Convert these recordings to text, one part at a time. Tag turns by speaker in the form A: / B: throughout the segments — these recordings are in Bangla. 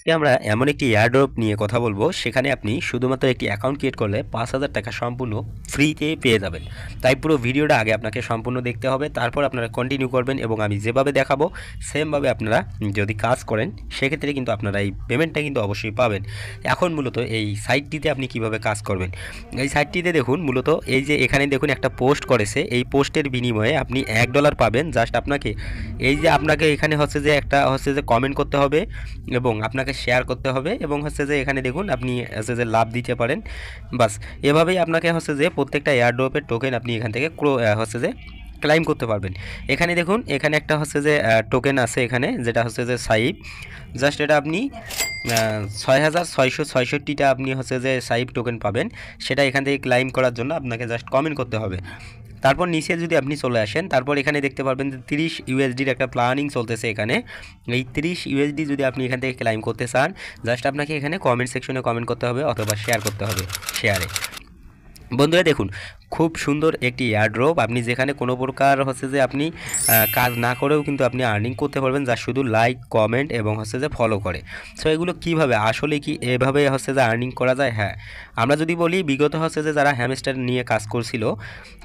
A: আজকে আমরা এমন একটি এয়ারড্রপ নিয়ে কথা বলবো, সেখানে আপনি শুধুমাত্র একটি অ্যাকাউন্ট ক্রিয়েট করলে ৫,০০০ টাকা সম্পূর্ণ ফ্রিতে পেয়ে যাবেন। তাই পুরো ভিডিওটা আগে আপনাকে সম্পূর্ণ দেখতে হবে, তারপর আপনারা কন্টিনিউ করবেন এবং আমি যেভাবে দেখাবো সেমভাবে আপনারা যদি কাজ করেন সেক্ষেত্রে কিন্তু আপনারা এই পেমেন্টটা কিন্তু অবশ্যই পাবেন। এখন মূলত এই সাইটটিতে আপনি কিভাবে কাজ করবেন, এই সাইটটিতে দেখুন মূলত এই যে এখানে দেখুন একটা পোস্ট করেছে, এই পোস্টের বিনিময়ে আপনি $1 পাবেন। জাস্ট আপনাকে এই যে আপনাকে এখানে হচ্ছে যে একটা হচ্ছে যে কমেন্ট করতে হবে এবং আপনাকে শেয়ার করতে হবে এবং হচ্ছে যে এখানে দেখুন আপনি হচ্ছে যে লাভ দিতে পারেন। বাস এভাবেই আপনাকে হচ্ছে যে প্রত্যেকটা এয়ারড্রপের টোকেন আপনি এখান থেকে হচ্ছে যে ক্লাইম করতে পারবেন। এখানে দেখুন এখানে একটা হচ্ছে যে টোকেন আছে এখানে, যেটা হচ্ছে যে সাইপ। জাস্ট এটা আপনি ৬,৬৬৬টা আপনি হচ্ছে যে সাইপ টোকেন পাবেন। সেটা এখান থেকে ক্লাইম করার জন্য আপনাকে জাস্ট কমেন্ট করতে হবে। তারপর নিচে যদি আপনি চলে আসেন, তারপর এখানে দেখতে পারবেন যে 30 ইউএসডির একটা প্ল্যানিং চলতেছে এখানে। এই 30 ইউএসডি যদি আপনি এখান থেকে ক্লাইম করতে চান, জাস্ট আপনাকে এখানে কমেন্ট সেকশনে কমেন্ট করতে হবে অথবা শেয়ার করতে হবে শেয়ারে। বন্ধুরা দেখুন খুব সুন্দর একটি এয়ারড্রপ, আপনি যেখানে কোনো প্রকার হচ্ছে যে আপনি কাজ না করেও কিন্তু আপনি আর্নিং করতে পারবেন, যা শুধু লাইক কমেন্ট এবং হচ্ছে যে ফলো করে। সো এগুলো কীভাবে আসলে কি এভাবে হচ্ছে যে আর্নিং করা যায়? হ্যাঁ, আমরা যদি বলি বিগত হচ্ছে যে যারা হ্যামস্টার নিয়ে কাজ করছিল,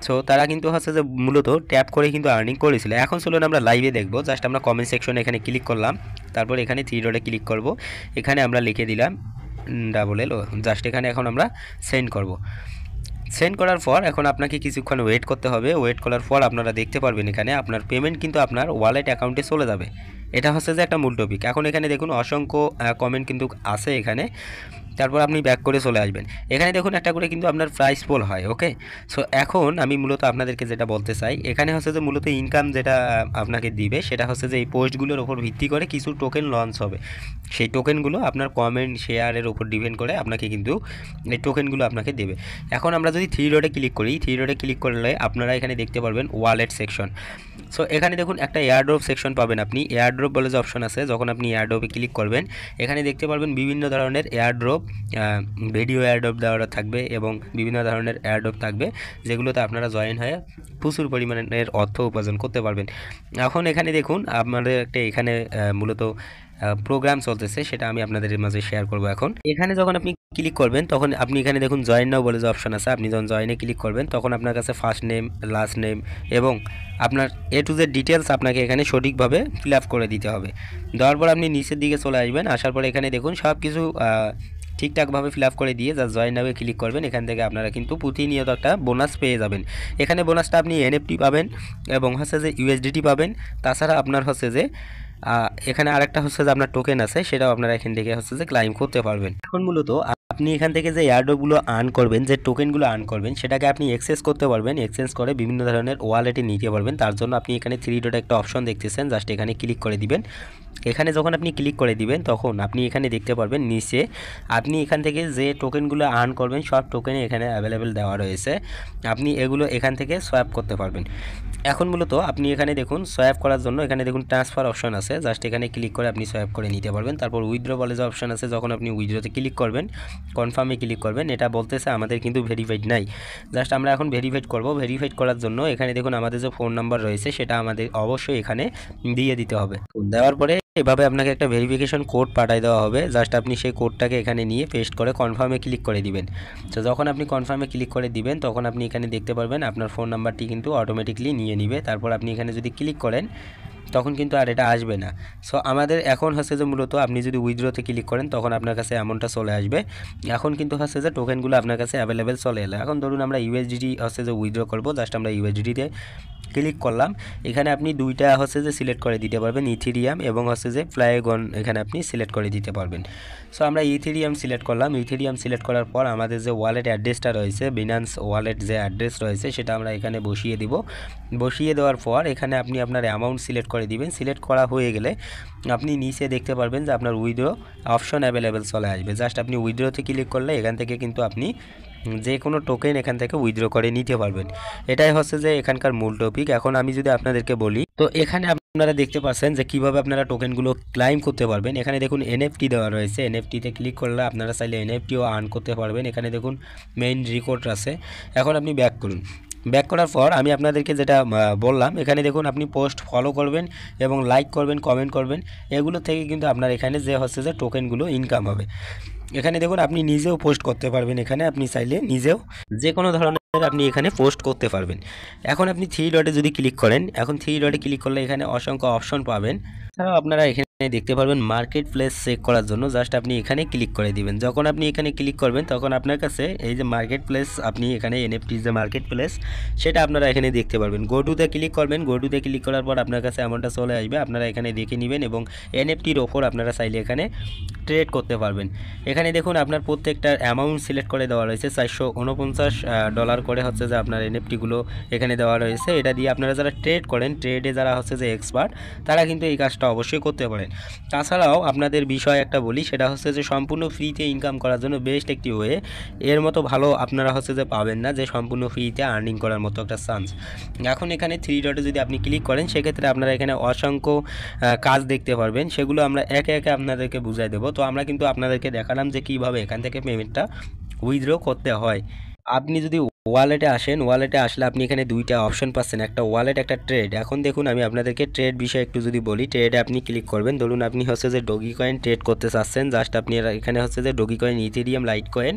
A: সো তারা কিন্তু হচ্ছে যে মূলত ট্যাপ করে কিন্তু আর্নিং করেছিল। এখন চলুন আমরা লাইভে দেখবো। জাস্ট আমরা কমেন্ট সেকশনে এখানে ক্লিক করলাম, তারপর এখানে থ্রি ডটে ক্লিক করব, এখানে আমরা লিখে দিলাম $, জাস্ট এখানে এখন আমরা সেন্ড করব। সেন্ড করার পর এখন আপনাকে কিছুক্ষণ ওয়েট করতে হবে। ওয়েট করার পর আপনারা দেখতে পারবেন এখানে আপনার পেমেন্ট কিন্তু আপনার ওয়ালেট অ্যাকাউন্টে চলে যাবে। এটা হচ্ছে যে একটা মূল টপিক। এখন এখানে দেখুন অসংখ্য কমেন্ট কিন্তু আছে এখানে। তারপর আপনি ব্যাক করে চলে আসবেন। এখানে দেখুন একটা করে কিন্তু আপনার প্রাইস পোল হয়। ওকে, সো এখন আমি মূলত আপনাদেরকে যেটা বলতে চাই, এখানে হচ্ছে যে মূলত ইনকাম যেটা আপনাকে দিবে সেটা হচ্ছে যে এই পোস্টগুলোর ওপর ভিত্তি করে কিছু টোকেন লঞ্চ হবে। সেই টোকেনগুলো আপনার কমেন্ট শেয়ারের উপর ডিপেন্ড করে আপনাকে কিন্তু এই টোকেনগুলো আপনাকে দেবে। এখন আমরা যদি থ্রি ডটে ক্লিক করি, থ্রি ডটে ক্লিক করলে আপনারা এখানে দেখতে পারবেন ওয়ালেট সেকশন। সো এখানে দেখুন একটা এয়ারড্রপ সেকশন পাবেন আপনি। এয়ারড্রপ বলে যে অপশন আছে, যখন আপনি এয়ারড্রপে ক্লিক করবেন এখানে দেখতে পারবেন বিভিন্ন ধরনের এয়ারড্রপ, ভিডিও এয়ারড্রপ দেওয়া থাকবে এবং বিভিন্ন ধরনের এয়ারড্রপ থাকবে, যেগুলোতে আপনারা জয়েন হয়ে প্রচুর পরিমাণের অর্থ উপার্জন করতে পারবেন। এখন এখানে দেখুন আমাদের একটা এখানে মূলত প্রোগ্রাম চলতেছে, সেটা আমি আপনাদের মাঝে শেয়ার করব। এখন এখানে যখন আপনি ক্লিক করবেন তখন আপনি এখানে দেখুন জয়েন নাও বলে যে অপশন আছে, আপনি যখন জয়েনে ক্লিক করবেন তখন আপনার কাছে ফার্স্ট নেম, লাস্ট নেম এবং আপনার টু জেড ডিটেলস আপনাকে এখানে সঠিকভাবে ফিল আপ করে দিতে হবে। দেওয়ার পর আপনি নিচের দিকে চলে আসবেন, আসার পর এখানে দেখুন সব কিছু ঠিকঠাকভাবে ফিল আপ করে দিয়ে জাস্ট জয়েন নামে ক্লিক করবেন। এখান থেকে আপনারা কিন্তু প্রতিনিয়ত একটা বোনাস পেয়ে যাবেন। এখানে বোনাসটা আপনি এনএফটি পাবেন এবং হচ্ছে যে ইউএসডিটি পাবেন। তাছাড়া আপনার হচ্ছে যে এখানে আরেকটা হচ্ছে যে আপনার টোকেন আছে, সেটাও আপনারা এখান থেকে হচ্ছে যে ক্লাইম করতে পারবেন। এখন মূলত আপনি এখান থেকে যে এয়ারড্রপগুলো আর্ন করবেন, যে টোকেনগুলো আর্ন করবেন, সেটাকে আপনি এক্সচেঞ্জ করতে পারবেন। এক্সচেঞ্জ করে বিভিন্ন ধরনের ওয়ালেটে নিতে পারবেন। তার জন্য আপনি এখানে থ্রি ডট একটা অপশন দেখতেছেন, জাস্ট এখানে ক্লিক করে দিবেন। এখানে যখন আপনি ক্লিক করে দিবেন তখন আপনি এখানে দেখতে পারবেন নিচে আপনি এখান থেকে যে টোকেনগুলো আর্ন করবেন সব টোকেন এখানে অ্যাভেলেবেল দেওয়া রয়েছে। আপনি এগুলো এখান থেকে সোয়াপ করতে পারবেন। এখন মূলত আপনি এখানে দেখুন সোয়াপ করার জন্য এখানে দেখুন ট্রান্সফার অপশন আছে, জাস্ট এখানে ক্লিক করে আপনি সোয়াপ করে নিতে পারবেন। তারপর উইথড্র বলে যে অপশন আছে, যখন আপনি উইথড্রতে ক্লিক করবেন কনফার্মে ক্লিক করবেন। এটা বলতেছে আমাদের কিন্তু ভেরিফাইড নাই, জাস্ট আমরা এখন ভেরিফাইড করব। ভেরিফাইড করার জন্য এখানে দেখুন আমাদের যে ফোন নাম্বার রয়েছে সেটা আমাদের অবশ্যই এখানে দিয়ে দিতে হবে। দেওয়ার পরে এভাবে আপনাকে একটা ভেরিফিকেশন কোড পাঠিয়ে দেওয়া হবে। জাস্ট আপনি সেই কোডটাকে এখানে নিয়ে পেস্ট করে কনফার্মে ক্লিক করে দিবেন। তো যখন আপনি কনফার্মে ক্লিক করে দিবেন তখন আপনি এখানে দেখতে পারবেন আপনার ফোন নাম্বারটি কিন্তু অটোমেটিকলি নিয়ে নিবে। তারপর আপনি এখানে যদি ক্লিক করেন তখন কিন্তু আর এটা আসবে না। সো আমাদের এখন হচ্ছে যে মূলত আপনি যদি উইথড্রতে ক্লিক করেন তখন আপনার কাছে অ্যামাউন্টটা চলে আসবে। এখন কিন্তু হচ্ছে যে টোকেনগুলো আপনার কাছে অ্যাভেলেবেল চলে এলো। এখন ধরুন আমরা ইউএসডিটি হচ্ছে যে উইথড্র করব, জাস্ট আমরা ইউএসডিটিতে ক্লিক করলাম। এখানে আপনি দুইটা হচ্ছে যে সিলেক্ট করে দিতে পারবেন, ইথেরিয়াম এবং হচ্ছে যে ফ্লাইগন, এখানে আপনি সিলেক্ট করে দিতে পারবেন। সো আমরা ইথেরিয়াম সিলেক্ট করলাম। ইথেরিয়াম সিলেক্ট করার পর আমাদের যে ওয়ালেট অ্যাড্রেসটা রয়েছে, বিনান্স ওয়ালেট যে অ্যাড্রেস রয়েছে সেটা আমরা এখানে বসিয়ে দিব। বসিয়ে দেওয়ার পর এখানে আপনি আপনার অ্যামাউন্ট সিলেক্ট করে দিবেন। সিলেক্ট করা হয়ে গেলে আপনি নিচে দেখতে পারবেন যে আপনার উইথড্র অপশন অ্যাভেলেবেল চলে আসবে। জাস্ট আপনি উইথড্রতে ক্লিক করলে এখান থেকে কিন্তু আপনি যে কোনো টোকেন এখান থেকে উইথড্র করে নিতে পারবেন। এটাই হচ্ছে যে এখানকার মূল টপিক। এখন আমি যদি আপনাদেরকে বলি, তো এখানে আপনারা দেখতে পাচ্ছেন যে কিভাবে আপনারা টোকেনগুলো ক্লাইম করতে পারবেন। এখানে দেখুন এনএফটি দেওয়া রয়েছে, এনএফটিতে ক্লিক করলে আপনারা চাইলে এনএফটিও আর্ন করতে পারবেন। এখানে দেখুন মেইন রেকর্ড আছে। এখন আপনি ব্যাক করুন। ব্যাক করার পর আমি আপনাদেরকে যেটা বললাম, এখানে দেখুন আপনি পোস্ট ফলো করবেন এবং লাইক করবেন, কমেন্ট করবেন, এগুলো থেকে কিন্তু আপনার এখানে যে হচ্ছে যে টোকেনগুলো ইনকাম হবে। এখানে দেখুন আপনি নিজেও পোস্ট করতে পারবেন, এখানে আপনি চাইলে নিজেও যে কোনো ধরনের আপনি এখানে পোস্ট করতে পারবেন। এখন আপনি থ্রি ডটে যদি ক্লিক করেন, এখন থ্রি ডটে ক্লিক করলে এখানে অসংখ্য অপশন পাবেন। এছাড়াও আপনারা এখানে দেখতে পারবেন মার্কেট প্লেস চেক করার জন্য জাস্ট আপনি এখানে ক্লিক করে দিবেন। যখন আপনি এখানে ক্লিক করবেন তখন আপনার কাছে এই যে মার্কেট প্লেস, আপনি এখানে এনএফটি যে মার্কেট প্লেস সেটা আপনারা এখানে দেখতে পারবেন। গো টুতে ক্লিক করবেন, গো টুতে ক্লিক করার পর আপনার কাছে এমনটা চলে আসবে, আপনারা এখানে দেখে নেবেন এবং এনএফটির ওপর আপনারা চাইলে এখানে ট্রেড করতে পারবেন। এখানে দেখুন আপনার প্রত্যেকটা অ্যামাউন্ট সিলেক্ট করে দেওয়া রয়েছে, $449 করে হচ্ছে যে আপনার এনএফটিগুলো এখানে দেওয়া রয়েছে। এটা দিয়ে আপনারা যারা ট্রেড করেন, ট্রেডে যারা হচ্ছে যে এক্সপার্ট, তারা কিন্তু এই কাজটা অবশ্যই করতে পারেন। তাছাড়াও আপনাদের বিষয় একটা বলি, সেটা হচ্ছে যে সম্পূর্ণ ফ্রিতে ইনকাম করার জন্য বেস্ট একটি ওয়ে। এর মতো ভালো আপনারা হচ্ছে যে পাবেন না যে সম্পূর্ণ ফ্রিতে আর্নিং করার মতো একটা চান্স। এখন এখানে থ্রি ডটে যদি আপনি ক্লিক করেন, সেক্ষেত্রে আপনারা এখানে অসংখ্য কাজ দেখতে পারবেন, সেগুলো আমরা একে একে আপনাদেরকে বুঝাই দেবো। তো আমরা কিন্তু আপনাদেরকে দেখালাম যে কীভাবে এখান থেকে পেমেন্টটা উইথড্র করতে হয়। আপনি যদি ওয়ালেটে আসেন, ওয়ালেটে আসলে আপনি এখানে দুইটা অপশন পাচ্ছেন, একটা ওয়ালেট, একটা ট্রেড। এখন দেখুন আমি আপনাদেরকে ট্রেড বিষয়ে একটু যদি বলি, ট্রেডে আপনি ক্লিক করবেন। ধরুন আপনি হচ্ছে যে ডগি কয়েন ট্রেড করতে চাচ্ছেন, জাস্ট আপনি এখানে হচ্ছে যে doggy coin, Ethereum, light coin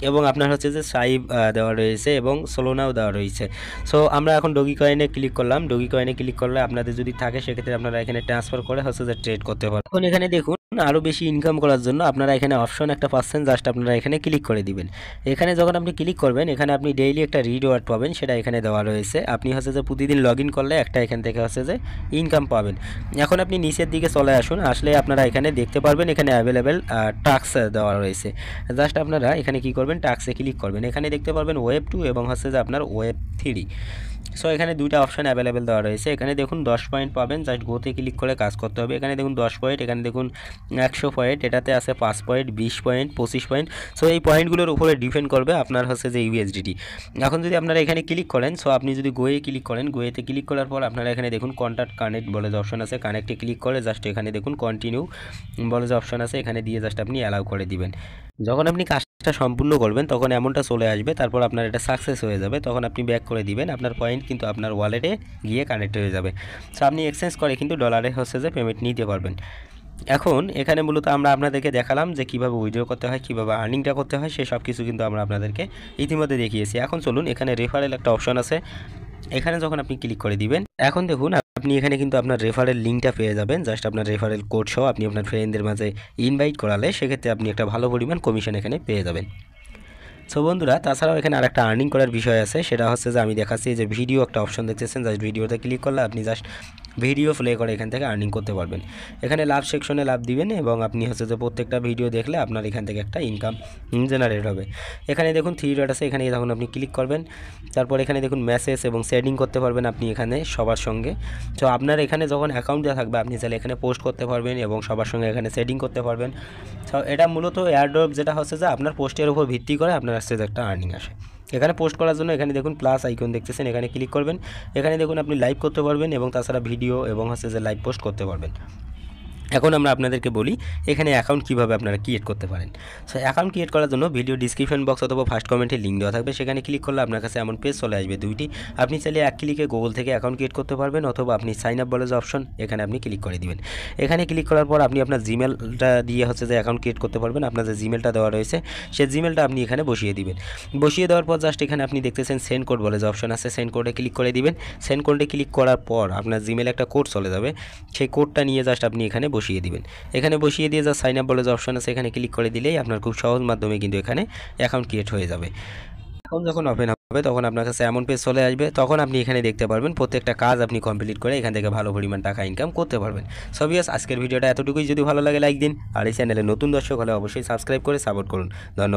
A: এবং আপনার হচ্ছে যে সাইব দেওয়া রয়েছে এবং সোলোনাও দেওয়া রয়েছে। সো আমরা এখন ডগি কয়েনে ক্লিক করলাম। ডগি কয়েনে ক্লিক করলে আপনাদের যদি থাকে সেক্ষেত্রে আপনারা এখানে ট্রান্সফার করে হচ্ছে যে ট্রেড করতে পারেন। এখন এখানে দেখুন আরও বেশি ইনকাম করার জন্য আপনারা এখানে অপশন একটা পাচ্ছেন, জাস্ট আপনারা এখানে ক্লিক করে দিবেন। এখানে যখন আপনি ক্লিক করবেন, এখানে আপনি ডেইলি একটা রিওয়ার্ড পাবেন, সেটা এখানে দেওয়া রয়েছে। আপনি হচ্ছে যে প্রতিদিন লগ ইন করলে একটা এখান থেকে হচ্ছে যে ইনকাম পাবেন। এখন আপনি নিচের দিকে চলে আসুন, আসলে আপনারা এখানে দেখতে পারবেন এখানে অ্যাভেলেবেল টাস্ক দেওয়া রয়েছে। জাস্ট আপনারা এখানে কি করবেন, টাস্কে ক্লিক করবেন। এখানে দেখতে পারবেন ওয়েব 2 এবং হচ্ছে যে আপনার ওয়েব 3। সো এখানে দুইটা অপশন অ্যাভেলেবেল দেওয়া রয়েছে। এখানে দেখুন 10 পয়েন্ট পাবেন, জাস্ট গোতে ক্লিক করে কাজ করতে হবে। এখানে দেখুন 10 পয়েন্ট, এখানে দেখুন 100 পয়েন্ট, এটাতে আছে 5 পয়েন্ট, 20 পয়েন্ট, 25 পয়েন্ট। সো এই পয়েন্টগুলোর উপরে ডিপেন্ড করবে আপনার হচ্ছে যে ইউএসডিটি। এখন যদি আপনারা এখানে ক্লিক করেন, সো আপনি যদি গোয়ে ক্লিক করেন, গোয়েতে ক্লিক করার পর আপনারা এখানে দেখুন কন্ট্যাক্ট কানেক্ট বলে যে অপশন আছে, কানেক্টে ক্লিক করে জাস্ট এখানে দেখুন কন্টিনিউ বলে যে অপশন আছে, এখানে দিয়ে জাস্ট আপনি অ্যালাউ করে দিবেন। যখন আপনি কাজটা সম্পূর্ণ করবেন তখন এমনটা চলে আসবে, তারপর আপনার এটা সাকসেস হয়ে যাবে, তখন আপনি ব্যাক করে দিবেন, আপনার পয়েন্ট কিন্তু আপনার ওয়ালেটে গিয়ে কানেক্ট হয়ে যাবে। সো আপনি এক্সচেঞ্জ করে কিন্তু ডলারে হচ্ছে যে পেমেন্ট নিতে পারবেন। এখন এখানে মূলত আমরা আপনাদেরকে দেখালাম যে কীভাবে উইথড্র করতে হয়, কীভাবে আর্নিংটা করতে হয়, সে সব কিছু কিন্তু আমরা আপনাদেরকে ইতিমধ্যে দেখিয়েছি। এখন চলুন, এখানে রেফারেল একটা অপশন আছে, এখানে যখন আপনি ক্লিক করে দিবেন, এখন দেখুন আপনি এখানে কিন্তু আপনার রেফারেল লিঙ্কটা পেয়ে যাবেন। জাস্ট আপনার রেফারেল কোড সহ আপনি আপনার ফ্রেন্ডদের মাঝে ইনভাইট করালে সেক্ষেত্রে আপনি একটা ভালো পরিমাণ কমিশন এখানে পেয়ে যাবেন। সো বন্ধুরা, তাছাড়াও এখানে আরেকটা আর্নিং করার বিষয় আছে, সেটা হচ্ছে যে আমি দেখাচ্ছি যে ভিডিও একটা অপশন দেখতেছেন, জাস্ট ভিডিওতে ক্লিক করলে আপনি জাস্ট ভিডিও প্লে করে এখান থেকে আর্নিং করতে পারবেন। এখানে লাভ সেকশনে লাভ দিবেন এবং আপনি হচ্ছে যে প্রত্যেকটা ভিডিও দেখলে আপনার এখান থেকে একটা ইনকাম জেনারেট হবে। এখানে দেখুন থ্রি ডট আছে, এখানে যখন আপনি ক্লিক করবেন, তারপর এখানে দেখুন মেসেজ এবং সেটিং করতে পারবেন আপনি এখানে সবার সঙ্গে। তো আপনার এখানে যখন অ্যাকাউন্ট দেওয়া থাকবে আপনি চাইলে এখানে পোস্ট করতে পারবেন এবং সবার সঙ্গে এখানে সেটিং করতে পারবেন। তো এটা মূলত এয়ারড্রপ, যেটা হচ্ছে যে আপনার পোস্টের উপর ভিত্তি করে আপনার আসছে যে একটা আর্নিং আসে। এখানে পোস্ট করার জন্য এখানে দেখুন প্লাস আইকন দেখতেছেন, এখানে ক্লিক করবেন। এখানে দেখুন আপনি লাইভ করতে পারবেন এবং তাছাড়া ভিডিও এবং হচ্ছে যে লাইভ পোস্ট করতে পারবেন। এখন আমরা আপনাদেরকে বলি এখানে অ্যাকাউন্ট কীভাবে আপনারা ক্রিয়েট করতে পারেন। সো অ্যাকাউন্ট ক্রিয়েট করার জন্য ভিডিও ডিসক্রিপশন বক্স অথবা ফার্স্ট কমেন্টে লিঙ্ক দেওয়া থাকবে, সেখানে ক্লিক করলে আপনার কাছে এমন পেজ চলে আসবে দুইটি। আপনি চাইলে এক ক্লিকে গুগল থেকে অ্যাকাউন্ট ক্রিয়েট করতে পারবেন, অথবা আপনি সাইন আপ বলে যে অপশন, এখানে আপনি ক্লিক করে দিবেন। এখানে ক্লিক করার পর আপনি আপনার জিমেলটা দিয়ে হচ্ছে যে অ্যাকাউন্ট ক্রিয়েট করতে পারবেন। আপনার যে জিমেলটা দেওয়া রয়েছে সেই জিমেলটা আপনি এখানে বসিয়ে দিবেন। বসিয়ে দেওয়ার পর জাস্ট এখানে আপনি দেখতেছেন সেন্ড কোড বলে যে অপশন আছে, সেন্ড কোডে ক্লিক করে দিবেন। সেন্ড কোডে ক্লিক করার পর আপনার জিমেলে একটা কোড চলে যাবে, সেই কোডটা নিয়ে জাস্ট আপনি এখানে বসিয়ে দিবেন। এখানে বসিয়ে দিয়ে যা সাইন আপ বলে যে অপশন আছে, এখানে ক্লিক করে দিলেই আপনার খুব সহজ মাধ্যমে কিন্তু এখানে অ্যাকাউন্ট ক্রিয়েট হয়ে যাবে। এখন যখন ওপেন হবে তখন আপনার কাছে এমন পেজ চলে আসবে, তখন আপনি এখানে দেখতে পারবেন প্রত্যেকটা কাজ আপনি কমপ্লিট করে এখান থেকে ভালো পরিমাণ টাকা ইনকাম করতে পারবেন। সো ভিউয়ার্স, আজকের ভিডিওটা এতটুকুই। যদি ভালো লাগে লাইক দিন, আর এই চ্যানেলে নতুন দর্শক হলে অবশ্যই সাবস্ক্রাইব করে সাপোর্ট করুন। ধন্যবাদ।